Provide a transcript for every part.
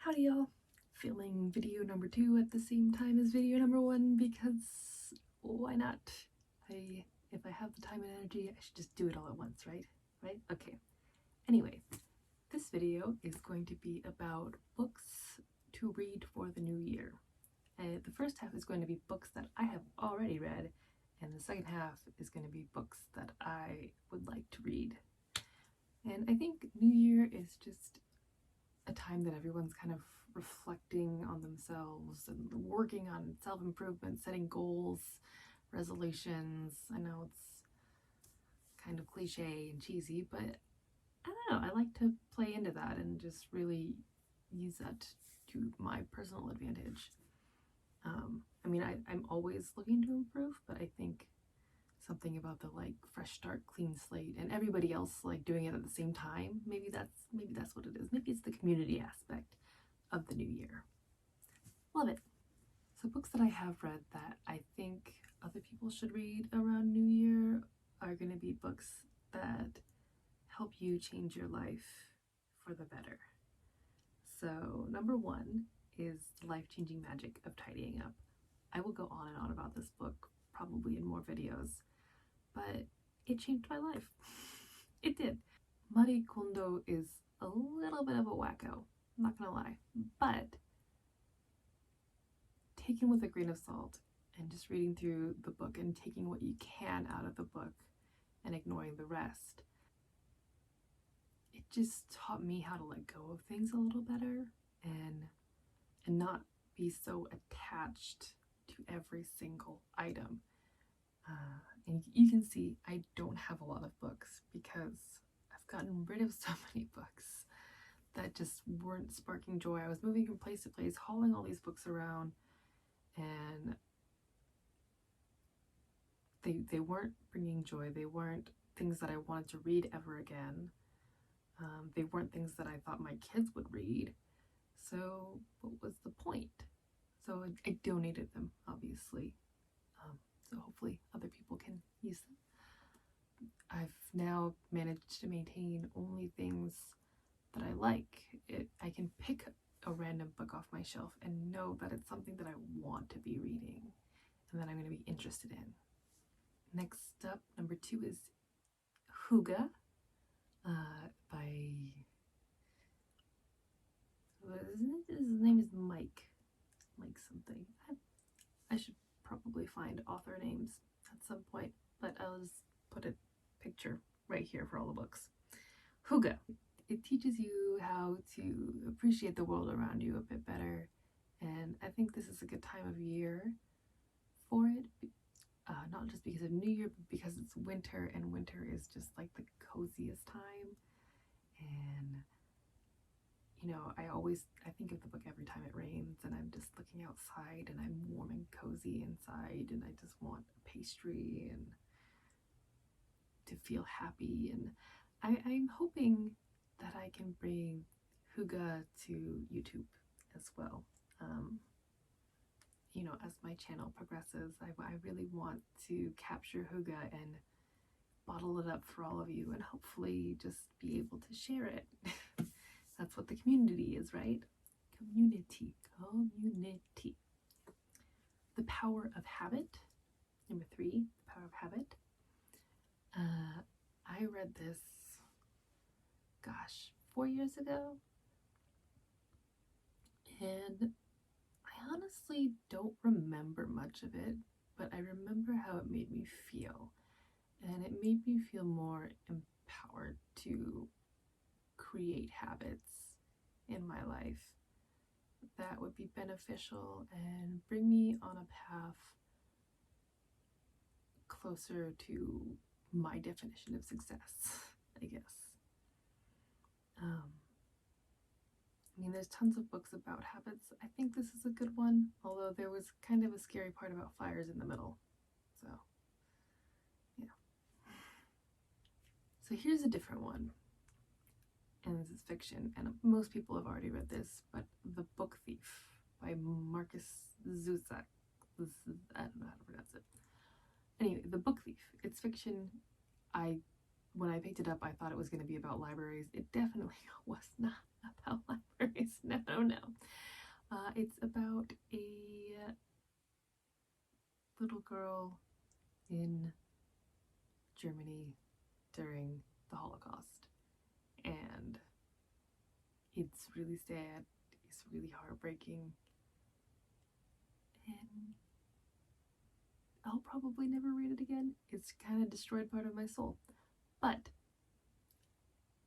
Howdy y'all. Filming video number 2 at the same time as video number 1 because why not? If I have the time and energy, I should just do it all at once, right? Right? Okay. Anyway, this video is going to be about books to read for the new year. The first half is going to be books that I have already read, and the second half is going to be books that I would like to read. And I think New Year is just a time that everyone's kind of reflecting on themselves and working on self-improvement, setting goals, resolutions. I know it's kind of cliche and cheesy, but I don't know, I like to play into that and just really use that to my personal advantage. I mean, I'm always looking to improve, but I think something about the fresh start, clean slate, and everybody else doing it at the same time, maybe that's what it is. Maybe it's the community aspect of the new year. Love it. So books that I have read that I think other people should read around New Year are going to be books that help you change your life for the better. So number 1 is The Life-Changing Magic of Tidying Up. I will go on and on about this book probably in more videos, but it changed my life. It did. Marie Kondo is a little bit of a wacko, I'm not gonna lie, but taken with a grain of salt and just reading through the book and taking what you can out of the book and ignoring the rest, it just taught me how to let go of things a little better and not be so attached to every single item. And you can see I don't have a lot of books because I've gotten rid of so many books that just weren't sparking joy. I was moving from place to place, hauling all these books around, and they weren't bringing joy. They weren't things that I wanted to read ever again. They weren't things that I thought my kids would read. So what was the point? So I donated them, obviously. So hopefully other people can use them. I've now managed to maintain only things that I like. I can pick a random book off my shelf and know that it's something that I want to be reading and that I'm going to be interested in. Next up, number 2 is Huga by, his name is Mike something. I should probably find author names at some point, but I'll just put a picture right here for all the books. Huga. It teaches you how to appreciate the world around you a bit better, and I think this is a good time of year for it, not just because of New Year, but because it's winter, and winter is just the coziest time. And you know, I think of the book every time it rains and I'm just looking outside and I'm warm and cozy inside and I just want a pastry and to feel happy. And I'm hoping that I can bring Huga to YouTube as well. You know, as my channel progresses, I really want to capture Huga and bottle it up for all of you and hopefully just be able to share it. That's what the community is, right? Community. The Power of Habit. Number 3, The Power of Habit. I read this, 4 years ago. And I honestly don't remember much of it, but I remember how it made me feel. And it made me feel more empowered to create habits in my life that would be beneficial and bring me on a path closer to my definition of success, I guess. I mean, there's tons of books about habits. I think this is a good one, although there was kind of a scary part about fires in the middle. So, yeah. So here's a different one. And this is fiction, and most people have already read this, but The Book Thief by Marcus Zusak. I don't know how to pronounce it. Anyway, The Book Thief. It's fiction. When I picked it up, I thought it was going to be about libraries. It definitely was not about libraries. No. It's about a little girl in Germany during the Holocaust, and it's really sad, it's really heartbreaking, and I'll probably never read it again. It's kind of destroyed part of my soul, but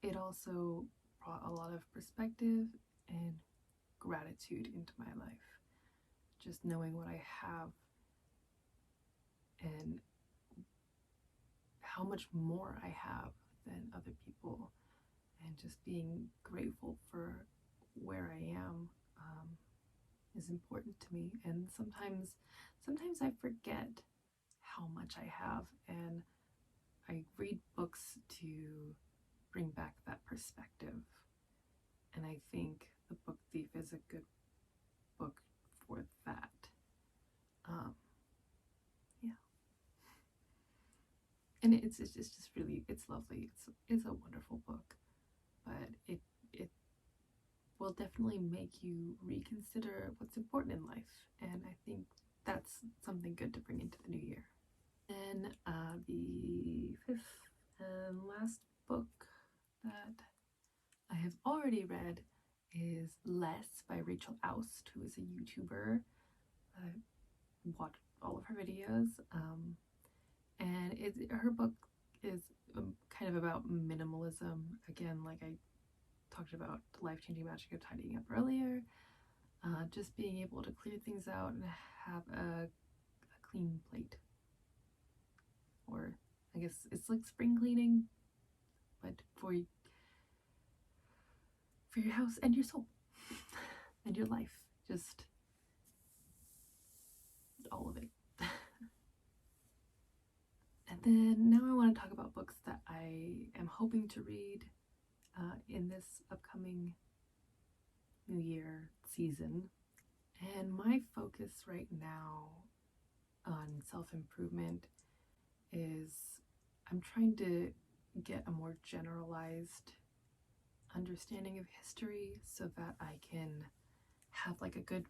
it also brought a lot of perspective and gratitude into my life. Just knowing what I have and how much more I have than other people, and just being grateful for where I am is important to me. And sometimes I forget how much I have, and I read books to bring back that perspective. And I think The Book Thief is a good book for that. Yeah. And it's just really, it's lovely. It's a wonderful book, but it will definitely make you reconsider what's important in life. And I think that's something good to bring into the new year. And the fifth and last book that I have already read is Less by Rachel Oust, who is a YouTuber. I watched all of her videos, and her book is kind of about minimalism. Again, like I talked about the life-changing magic of tidying up earlier, just being able to clear things out and have a clean plate. Or I guess it's like spring cleaning, but for your house and your soul and your life, just all of it. And then now I want to talk about books that I am hoping to read in this upcoming New Year season. And my focus right now on self-improvement is I'm trying to get a more generalized understanding of history so that I can have like a good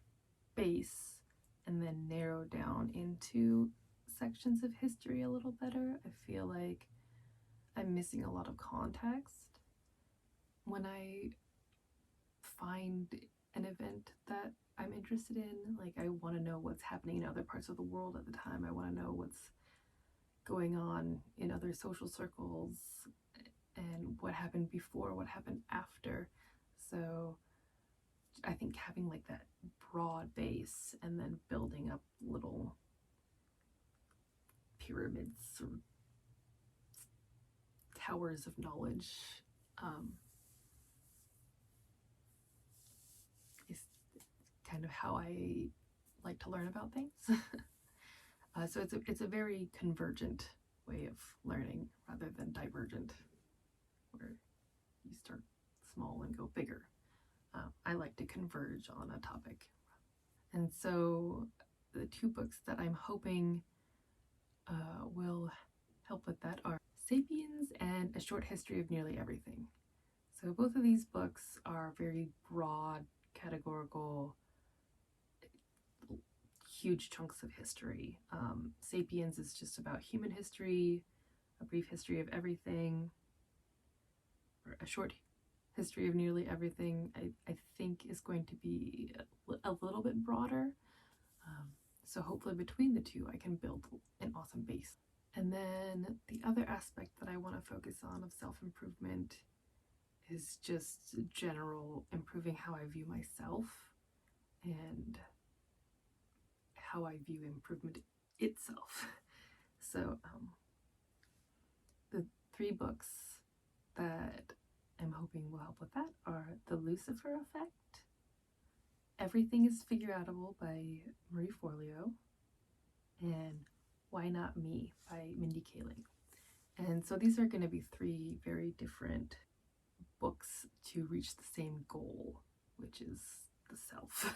base and then narrow down into sections of history a little better. I feel like I'm missing a lot of context when I find an event that I'm interested in. Like, I want to know what's happening in other parts of the world at the time. I want to know what's going on in other social circles and what happened before, what happened after. So I think having like that broad base and then building up little pyramids or towers of knowledge is kind of how I like to learn about things. So it's a very convergent way of learning rather than divergent, where you start small and go bigger. I like to converge on a topic. And so the two books that I'm hoping will help with that are Sapiens and A Short History of Nearly Everything. So both of these books are very broad, categorical, huge chunks of history. Sapiens is just about human history, a brief history of everything, or A Short History of Nearly Everything, I think is going to be a little bit broader. So hopefully between the two, I can build an awesome base. And then the other aspect that I want to focus on of self-improvement is just general improving how I view myself and how I view improvement itself. So the three books that I'm hoping will help with that are The Lucifer Effect, Everything is Figureoutable by Marie Forleo, and Why Not Me by Mindy Kaling. And so these are going to be three very different books to reach the same goal, which is the self.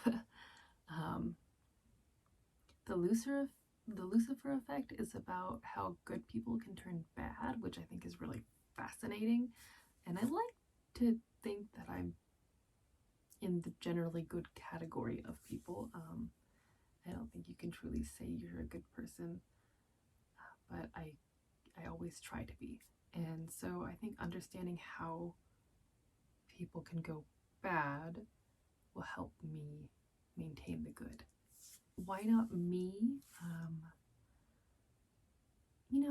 The Lucifer Effect is about how good people can turn bad, which I think is really fascinating. And I like to think that I'm in the generally good category of people. I don't think you can truly say you're a good person, but I always try to be. And so I think understanding how people can go bad will help me maintain the good. Why not me?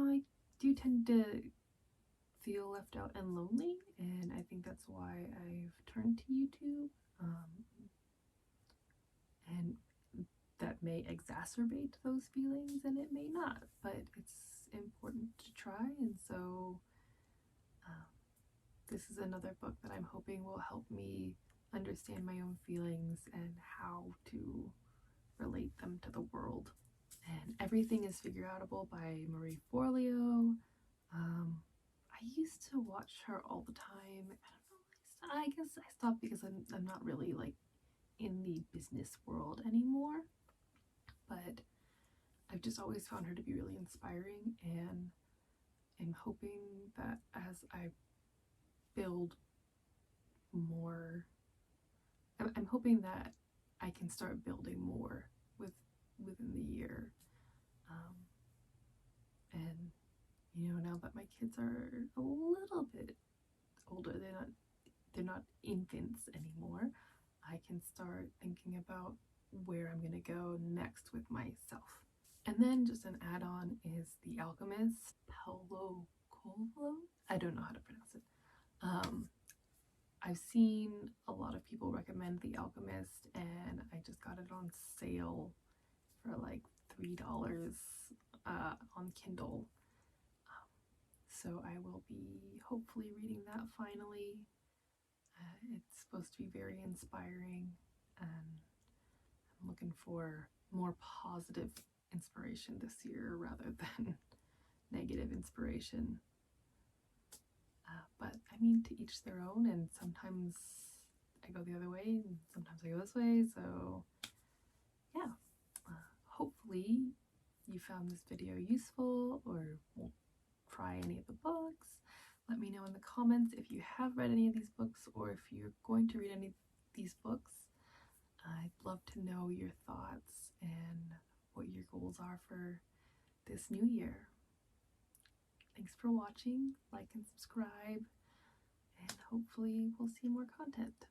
I do tend to feel left out and lonely, and I think that's why I've turned to YouTube. And that may exacerbate those feelings, and it may not, but it's important to try. And so this is another book that I'm hoping will help me understand my own feelings and how to relate them to the world. And Everything is Figureoutable by Marie Forleo. I used to watch her all the time. I don't know. I guess I stopped because I'm not really like in the business world anymore. But I've just always found her to be really inspiring, and I'm hoping that as I build more, I'm hoping that I can start building more within the year. And now that my kids are a little bit older, they're not infants anymore, I can start thinking about where I'm gonna go next with myself. And then just an add-on is The Alchemist, Paulo Coelho. I don't know how to pronounce it. I've seen a lot of people recommend The Alchemist, and I just got it on sale for like $3 on Kindle. So I will be hopefully reading that finally. It's supposed to be very inspiring, and I'm looking for more positive inspiration this year rather than negative inspiration. But I mean, to each their own, and sometimes I go the other way, and sometimes I go this way. So yeah, hopefully you found this video useful or will try any of the books. Let me know in the comments if you have read any of these books or if you're going to read any of these books. I'd love to know your thoughts and what your goals are for this new year. Thanks for watching. Like and subscribe, and hopefully we'll see more content.